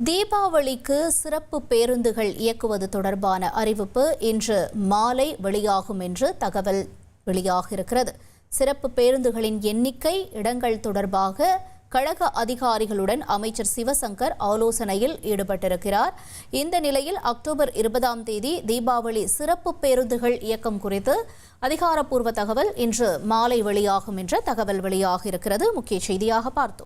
தீபாவளிக்கு சிறப்பு பேருந்துகள் இயக்குவது தொடர்பான அறிவிப்பு இன்று மாலை வெளியாகும் என்று தகவல் வெளியாகியிருக்கிறது. சிறப்பு பேருந்துகளின் எண்ணிக்கை, இடங்கள் தொடர்பாக கழக அதிகாரிகளுடன் அமைச்சர் சிவசங்கர் ஆலோசனையில் ஈடுபட்டிருக்கிறார். இந்த நிலையில் அக்டோபர் 20ஆம் தேதி தீபாவளி சிறப்பு பேருந்துகள் இயக்கம் குறித்து அதிகாரப்பூர்வ தகவல் இன்று மாலை வெளியாகும் என்ற தகவல் வெளியாகியிருக்கிறது. முக்கிய செய்தியாக பார்த்தோம்.